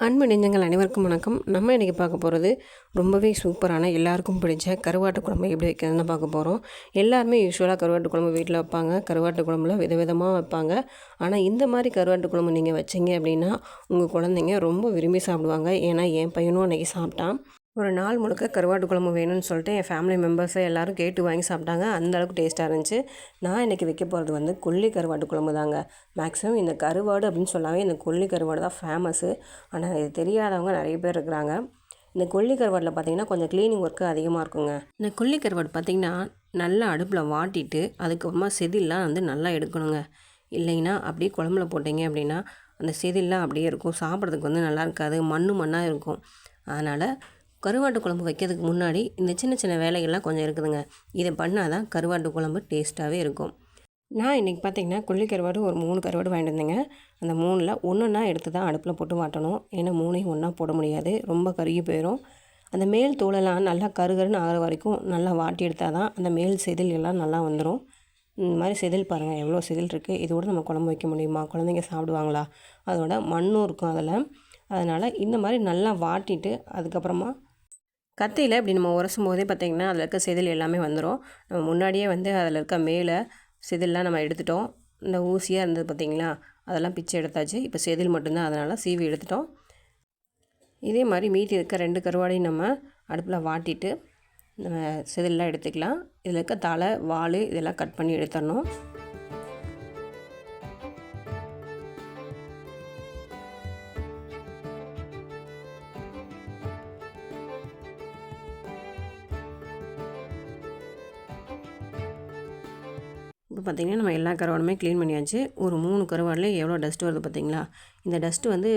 அன்பு நெஞ்சங்கள் அனைவருக்கும் வணக்கம். நம்ம இன்றைக்கி பார்க்க போகிறது ரொம்பவே சூப்பரான எல்லாருக்கும் பிடிச்ச கருவாட்டு குழம்பு எப்படி வைக்கிறதுன்னு பார்க்க போகிறோம். எல்லாருமே யூஸ்வலாக கருவாட்டு குழம்பு வீட்டில் வைப்பாங்க. கருவாட்டு குழம்புல விதவிதமாக வைப்பாங்க. ஆனால் இந்த மாதிரி கருவாட்டு குழம்பு நீங்கள் வச்சிங்க அப்படின்னா உங்கள் குழந்தைங்க ரொம்ப விரும்பி சாப்பிடுவாங்க. ஏன்னா என் பையனும் அன்றைக்கி சாப்பிட்டான். ஒரு நாள் முழுக்க கருவாட்டு குழம்பு வேணும்னு சொல்லிட்டு என் ஃபேமிலி மெம்பர்ஸை எல்லோரும் கேட்டு வாங்கி சாப்பிட்டாங்க. அந்தளவுக்கு டேஸ்ட்டாக இருந்துச்சு. நான் இன்றைக்கி வைக்க போகிறது கொல்லி கருவாட்டு குழம்பு தாங்க. மேக்ஸிமம் இந்த கருவாடு அப்படின்னு சொன்னாவே இந்த கொல்லி கருவாடு தான் ஃபேமஸ்ஸு. ஆனால் இது தெரியாதவங்க நிறைய பேர் இருக்கிறாங்க. இந்த கொல்லி கருவாட்டில் பார்த்திங்கன்னா கொஞ்சம் க்ளீனிங் ஒர்க்கு அதிகமாக இருக்குங்க. இந்த கொல்லி கருவாடு பார்த்திங்கன்னா நல்லா அடுப்பில் வாட்டிட்டு அதுக்கப்புறமா செதில்லாம் நல்லா எடுக்கணுங்க. இல்லைன்னா அப்படியே குழம்புல போட்டிங்க அப்படின்னா அந்த செதில்லாம் அப்படியே இருக்கும். சாப்பிட்றதுக்கு நல்லா இருக்காது, மண்ணாக இருக்கும். அதனால் கருவாட்டு குழம்பு வைக்கிறதுக்கு முன்னாடி இந்த சின்ன சின்ன வேலைகள்லாம் கொஞ்சம் இருக்குதுங்க. இதை பண்ணால் தான் கருவாட்டு குழம்பு டேஸ்ட்டாகவே இருக்கும். நான் இன்றைக்கி பார்த்திங்கன்னா கொல்லி கருவாடு ஒரு 3 கருவாடு வாங்கிட்டு வந்தேங்க. அந்த 3ல் ஒன்றுன்னா எடுத்து தான் அடுப்பில் போட்டு வாட்டணும். ஏன்னா 3ஐயும் ஒன்றா போட முடியாது, ரொம்ப கருகி போயிடும். அந்த மேல் தோலெல்லாம் நல்லா கருகருன்னு ஆகிற வரைக்கும் நல்லா வாட்டி எடுத்தால் தான் அந்த மேல் செதில் எல்லாம் நல்லா வந்துடும். இந்த மாதிரி செதில் பாருங்கள் எவ்வளோ செதில் இருக்குது. இதோடு நம்ம குழம்பு வைக்க முடியுமா? குழந்தைங்க சாப்பிடுவாங்களா? அதோட மண்ணும் இருக்கும் அதில். அதனால் இந்த மாதிரி நல்லா வாட்டிட்டு அதுக்கப்புறமா கத்தியில் இப்படி நம்ம உரசும் போதே பார்த்திங்கன்னா அதில் இருக்க செதில் எல்லாமே வந்துடும். நம்ம முன்னாடியே அதில் இருக்க மேலே செதிலெலாம் நம்ம எடுத்துட்டோம். இந்த ஊசியாக இருந்தது பார்த்திங்களா, அதெல்லாம் பிச்சு எடுத்தாச்சு. இப்போ செதில் மட்டும்தான், அதனால் சீவி எடுத்துட்டோம். இதே மாதிரி மீதி இருக்க 2 கருவாடையும் நம்ம அடுப்பில் வாட்டிட்டு நம்ம செதிலெலாம் எடுத்துக்கலாம். இதில் இருக்க தலை, வால் இதெல்லாம் கட் பண்ணி எடுத்துடணும். இப்போ பார்த்திங்கன்னா நம்ம எல்லா கருவாடுமே க்ளீன் பண்ணியாச்சு. ஒரு 3 கருவாடில் எவ்வளோ டஸ்ட்டு வருது பார்த்திங்களா. இந்த டஸ்ட்டு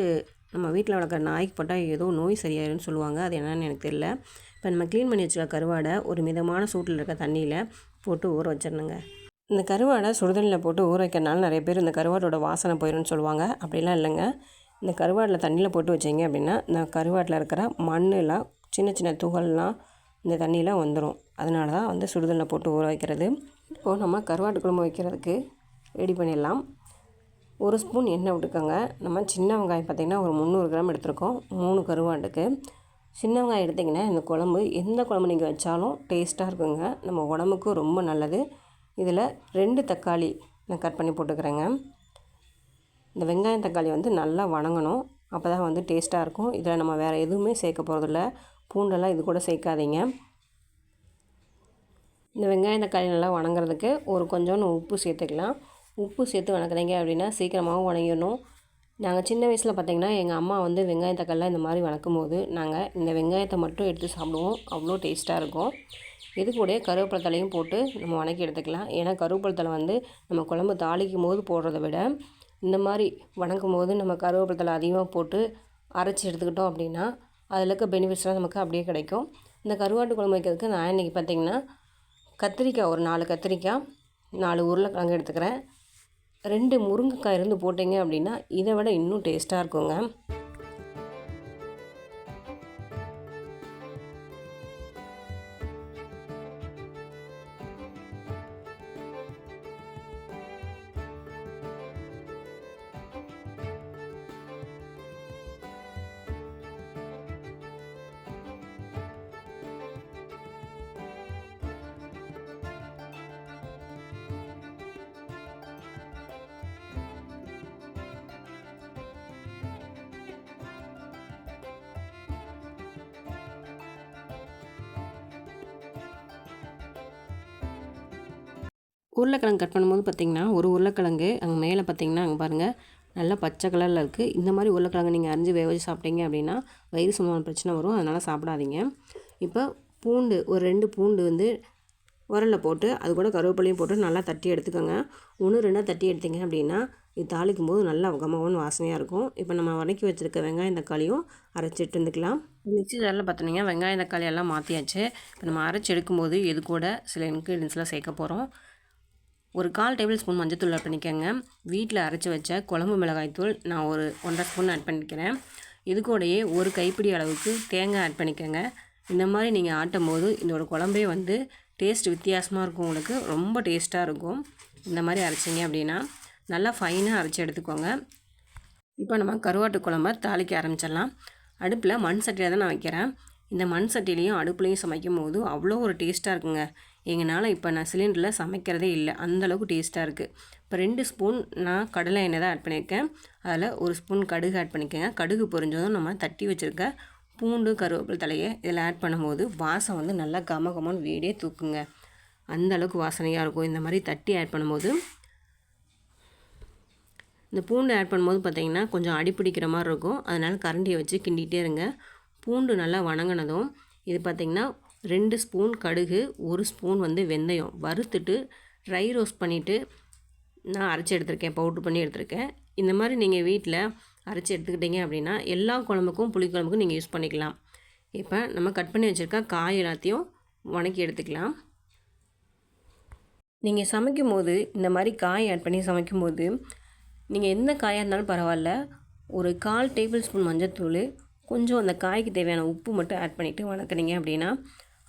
நம்ம வீட்டில் வளர்க்குற நாய்க்கு போட்டால் ஏதோ நோய் சரியாயிருன்னு சொல்லுவாங்க. அது என்னன்னு எனக்கு தெரியல. இப்போ நம்ம க்ளீன் பண்ணி வச்சுருக்க கருவாடை ஒரு மிதமான சூட்டில் இருக்க தண்ணியில் போட்டு ஊற வச்சிடணுங்க. இந்த கருவாடை சுடுதண்ணியில் போட்டு ஊற வைக்கிறனால நிறைய பேர் இந்த கருவாடோட வாசனை போயிடும்னு சொல்லுவாங்க. அப்படிலாம் இல்லைங்க. இந்த கருவாடில் தண்ணியில் போட்டு வச்சிங்க அப்படின்னா இந்த கருவாட்டில் இருக்கிற மண்ணெலாம் சின்ன சின்ன துகள்லாம் இந்த தண்ணியில் வந்துடும். அதனால தான் சுடுதண்ணியில் போட்டு ஊற வைக்கிறது. இப்போது நம்ம கருவாட்டு குழம்பு வைக்கிறதுக்கு ரெடி பண்ணிடலாம். 1 ஸ்பூன் எண்ணெய் விட்டுக்கோங்க. நம்ம சின்ன வெங்காயம் பார்த்திங்கன்னா ஒரு 300 கிராம் எடுத்துருக்கோம் 3 கருவாட்டுக்கு. சின்ன வெங்காயம் எடுத்திங்கன்னா இந்த குழம்பு எந்த குழம்பு நீங்கள் வச்சாலும் டேஸ்ட்டாக இருக்குங்க. நம்ம உடம்புக்கு ரொம்ப நல்லது. இதில் 2 தக்காளி நான் கட் பண்ணி போட்டுக்கிறேங்க. இந்த வெங்காயம் தக்காளி நல்லா வணங்கணும். அப்போ தான் டேஸ்ட்டாக இருக்கும். இதில் நம்ம வேறு எதுவுமே சேர்க்க போகிறதில்ல. பூண்டெல்லாம் இது கூட சேர்க்காதீங்க. இந்த வெங்காயம் தக்காளி நல்லா வணங்குறதுக்கு கொஞ்சோண்டு உப்பு சேர்த்துக்கலாம். உப்பு சேர்த்து வணக்குறீங்க அப்படின்னா சீக்கிரமாகவும் வணங்கிடணும். நாங்கள் சின்ன வயசில் பார்த்திங்கன்னா எங்கள் அம்மா வெங்காயம் தக்காளிலாம் இந்த மாதிரி வணக்கும் போது நாங்கள் இந்த வெங்காயத்தை மட்டும் எடுத்து சாப்பிடுவோம். அவ்வளோ டேஸ்ட்டாக இருக்கும். இது கூட கருவேப்பிலை தலையும் போட்டு நம்ம வணக்கி எடுத்துக்கலாம். ஏன்னா கருவேப்பிலை தலை நம்ம குழம்பு தாளிக்கும் போது போடுறத விட இந்த மாதிரி வணக்கும் போது நம்ம கருவேப்பிலை தலை அதிகமாக போட்டு அரைச்சி எடுத்துக்கிட்டோம் அப்படின்னா அதில் இருக்க பெனிஃபிட்ஸ்லாம் நமக்கு அப்படியே கிடைக்கும். இந்த கருவாட்டு குழம்பு வைக்கிறதுக்கு நான் இன்றைக்கி பார்த்திங்கன்னா கத்திரிக்காய் ஒரு 4 கத்திரிக்காய், 4 உருளைக்கிழங்கு எடுத்துக்கிறேன். 2 முருங்கைக்காய் இருந்து போட்டிங்க அப்படின்னா இதை விட இன்னும் டேஸ்ட்டாக இருக்குங்க. உருளைக்கிழங்கு கட் பண்ணும்போது பார்த்திங்கன்னா ஒரு உருளைக்கிழங்கு அங்கே மேலே பார்த்திங்கன்னா அங்கே பாருங்கள் நல்லா பச்சை கலரில் இருக்குது. இந்த மாதிரி உருளைக்கிழங்கு நீங்கள் அரிஞ்சு வேக வச்சு சாப்பிட்டீங்க அப்படின்னா வயிறு சம்பந்தமான பிரச்சனை வரும். அதனால் சாப்பிடாதீங்க. இப்போ பூண்டு ஒரு 2 பூண்டு உரலில் போட்டு அது கூட கருவேப்பிலையும் போட்டு நல்லா தட்டி எடுத்துக்கோங்க. 1-2 தட்டி எடுத்திங்க அப்படின்னா இது தாளிக்கும் போது நல்லா கமகமன்னு வாசனையாக இருக்கும். இப்போ நம்ம வதக்கி வச்சுருக்க வெங்காயம் தக்காளியும் அரைச்சிட்டு இருந்துக்கலாம். மிக்ஸி ஜாரில் பார்த்தீங்கன்னா வெங்காயம் தக்காளி எல்லாம் மாற்றியாச்சு. இப்போ நம்ம அரைச்சி எடுக்கும்போது இது கூட சில இன்க்ரீடியன்ஸ்லாம் சேர்க்க போகிறோம். ஒரு 1/4 டேபிள் ஸ்பூன் மஞ்சத்தூள் ஆட் பண்ணிக்கோங்க. வீட்டில் அரைச்சி வச்ச குழம்பு மிளகாய்த்தூள் நான் ஒரு 1.5 ஸ்பூன் ஆட் பண்ணிக்கிறேன். இது கூடயே ஒரு கைப்பிடி அளவுக்கு தேங்காய் ஆட் பண்ணிக்கோங்க. இந்த மாதிரி நீங்கள் ஆட்டும் போது இதோட குழம்பே டேஸ்ட் வித்தியாசமாக இருக்கும். உங்களுக்கு ரொம்ப டேஸ்ட்டாக இருக்கும். இந்த மாதிரி அரைச்சிங்க அப்படின்னா நல்லா ஃபைனாக அரைச்சி எடுத்துக்கோங்க. இப்போ நம்ம கருவாட்டு குழம்ப தாளிக்க ஆரம்பிச்சிடலாம். அடுப்பில் மண் சட்டியில் தான் நான் வைக்கிறேன். இந்த மண் சட்டிலையும் அடுப்புலையும் சமைக்கும் போது அவ்வளோ ஒரு டேஸ்ட்டாக இருக்குங்க. எங்களால் இப்போ நான் சிலிண்டரில் சமைக்கிறதே இல்லை, அந்தளவுக்கு டேஸ்ட்டாக இருக்குது. இப்போ 2 ஸ்பூன் நான் கடலை எண்ணெய் தான் ஆட் பண்ணியிருக்கேன். அதில் 1 ஸ்பூன் கடுகு ஆட் பண்ணிக்கோங்க. கடுகு பொரிஞ்சதும் நம்ம தட்டி வச்சுருக்க பூண்டு கருவேப்பிலை தலையை இதில் ஆட் பண்ணும்போது வாசம் வந்து நல்லா கமகமன்னு வீடே தூக்குங்க. அந்தளவுக்கு வாசனையாக இருக்கும் இந்த மாதிரி தட்டி ஆட் பண்ணும்போது. இந்த பூண்டு ஆட் பண்ணும்போது பார்த்திங்கன்னா கொஞ்சம் அடிப்பிடிக்கிற மாதிரி இருக்கும். அதனால் கரண்டியை வச்சு கிண்டிகிட்டே இருங்க. பூண்டு நல்லா வணங்கினதும் இது பார்த்திங்கன்னா 2 ஸ்பூன் கடுகு, 1 ஸ்பூன் வந்து வெந்தயம் வறுத்துட்டு ட்ரை ரோஸ்ட் பண்ணிவிட்டு நான் அரைச்சி எடுத்திருக்கேன், பவுட்ரு பண்ணி எடுத்திருக்கேன். இந்த மாதிரி நீங்கள் வீட்டில் அரைச்சி எடுத்துக்கிட்டிங்க அப்படின்னா எல்லா குழம்புக்கும் புளிக்குழம்புக்கும் நீங்கள் யூஸ் பண்ணிக்கலாம். இப்போ நம்ம கட் பண்ணி வச்சுருக்க காய் எல்லாத்தையும் வணக்கி எடுத்துக்கலாம். நீங்கள் சமைக்கும்போது இந்த மாதிரி காய் ஆட் பண்ணி சமைக்கும்போது நீங்கள் எந்த காயாக இருந்தாலும் பரவாயில்ல, ஒரு 1/4 டேபிள் ஸ்பூன் மஞ்சள்தூள், கொஞ்சம் அந்த காய்க்கு தேவையான உப்பு மட்டும் ஆட் பண்ணிவிட்டு வணக்குனீங்க அப்படின்னா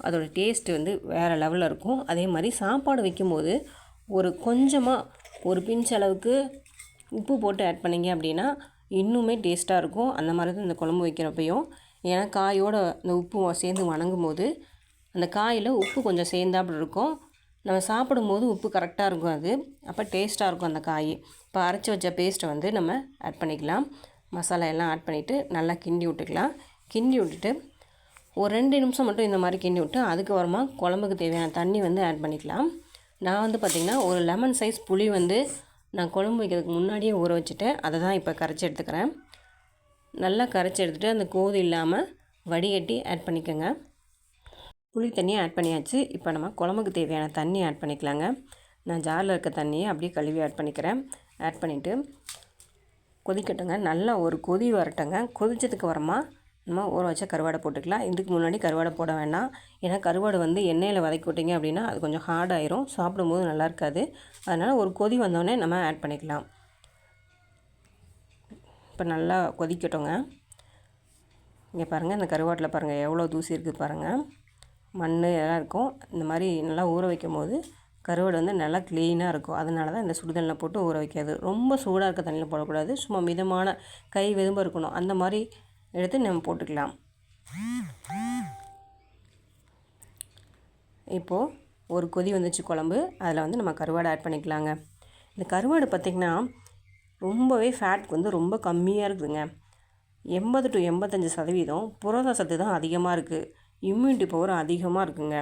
அதோடய டேஸ்ட்டு வந்து வேறு லெவலில் இருக்கும். அதே மாதிரி சாப்பாடு வைக்கும்போது ஒரு கொஞ்சமாக ஒரு பிஞ்ச் அளவுக்கு உப்பு போட்டு ஆட் பண்ணிங்க அப்படின்னா இன்னுமே டேஸ்ட்டாக இருக்கும். அந்த மாதிரி தான் இந்த குழம்பு வைக்கிறப்பையும். ஏன்னா காயோட அந்த உப்பு சேர்ந்து வணங்கும் போது அந்த காயில் உப்பு கொஞ்சம் சேர்ந்தாப்படி இருக்கும். நம்ம சாப்பிடும்போது உப்பு கரெக்டாக இருக்கும், அது அப்போ டேஸ்ட்டாக இருக்கும் அந்த காய். இப்போ அரைச்சி வச்ச பேஸ்ட்டை வந்து நம்ம ஆட் பண்ணிக்கலாம். மசாலா எல்லாம் ஆட் பண்ணிவிட்டு நல்லா கிண்டி விட்டுக்கலாம். கிண்டி விட்டுட்டு ஒரு 2 நிமிஷம் மட்டும் இந்த மாதிரி கிண்டி விட்டு அதுக்கப்புறமா குழம்புக்கு தேவையான தண்ணி வந்து ஆட் பண்ணிக்கலாம். நான் வந்து பார்த்திங்கன்னா ஒரு லெமன் சைஸ் புளி வந்து நான் குழம்பு வைக்கிறதுக்கு முன்னாடியே ஊற வச்சுட்டேன். அதை தான் இப்போ கரைச்சி எடுத்துக்கிறேன். நல்லா கரைச்சி எடுத்துகிட்டு அந்த கோது இல்லாமல் வடிகட்டி ஆட் பண்ணிக்கோங்க. புளி தண்ணியை ஆட் பண்ணியாச்சு. இப்போ நம்ம குழம்புக்கு தேவையான தண்ணி ஆட் பண்ணிக்கலாங்க. நான் ஜாரில் இருக்க தண்ணியை அப்படியே கழுவி ஆட் பண்ணிக்கிறேன். ஆட் பண்ணிவிட்டு கொதிக்கட்டுங்க. நல்லா ஒரு கொதி வரட்டுங்க. கொதிச்சதுக்கு அப்புறமா நம்ம ஊற வச்ச கருவாடை போட்டுக்கலாம். இதுக்கு முன்னாடி கருவாடை போட வேண்டாம். ஏன்னா கருவாடை வந்து எண்ணெயில் வதக்கி விட்டிங்க அப்படின்னா அது கொஞ்சம் ஹார்ட் ஆயிரும், சாப்பிடும்போது நல்லா இருக்காது. அதனால் ஒரு கொதி வந்தோடனே நம்ம ஆட் பண்ணிக்கலாம். இப்போ நல்லா கொதிக்கட்டுங்க. இங்கே பாருங்கள், இந்த கருவாட்டில் பாருங்கள் எவ்வளோ தூசி இருக்குது பாருங்கள், மண் எல்லாம் இருக்கும். இந்த மாதிரி நல்லா ஊற வைக்கும் போது கருவாடு வந்து நல்லா க்ளீனாக இருக்கும். அதனால தான் இந்த சுடுதண்ணில் போட்டு ஊற வைக்காது. ரொம்ப சூடாக இருக்க தண்ணியில் போடக்கூடாது. சும்மா மிதமான கை வெதும்ப இருக்கணும், அந்த மாதிரி எடுத்து நம்ம போட்டுக்கலாம். இப்போது ஒரு கொதி வந்துச்சு குழம்பு, அதில் வந்து நம்ம கருவாடை ஆட் பண்ணிக்கலாங்க. இந்த கருவாடு பார்த்திங்கன்னா ரொம்பவே ஃபேட் வந்து ரொம்ப கம்மியாக இருக்குதுங்க. 80 to 85% புரத சத்து தான் அதிகமாக இருக்குது. இம்யூனிட்டி பவர் அதிகமாக இருக்குங்க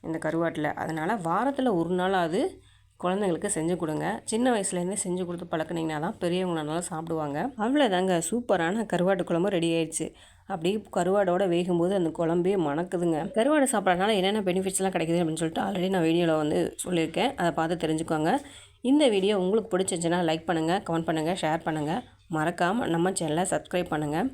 இந்த கருவாட்டில். அதனால் வாரத்தில் ஒரு நாளாவது குழந்தைங்களுக்கு செஞ்சு கொடுங்க. சின்ன வயசுலேருந்தே செஞ்சு கொடுத்து பழக்கினீங்கன்னா தான் பெரியவங்களானாலும் சாப்பிடுவாங்க. அவ்வளோதாங்க, சூப்பரான கருவாட்டு குழம்பு ரெடி ஆயிடுச்சு. அப்படியே கருவாடோடு வேகும்போது அந்த குழம்பே மணக்குதுங்க. கருவாடு சாப்பிட்றதுனால என்னென்ன பெனிஃபிட்ஸ்லாம் கிடைக்குது அப்படின்னு சொல்லிட்டு ஆல்ரெடி நான் வீடியோவில் வந்து சொல்லியிருக்கேன். அதை பார்த்து தெரிஞ்சுக்கோங்க. இந்த வீடியோ உங்களுக்கு பிடிச்சிருந்துச்சுன்னா லைக் பண்ணுங்கள், கமெண்ட் பண்ணுங்கள், ஷேர் பண்ணுங்கள். மறக்காமல் நம்ம சேனலை சப்ஸ்கிரைப் பண்ணுங்கள்.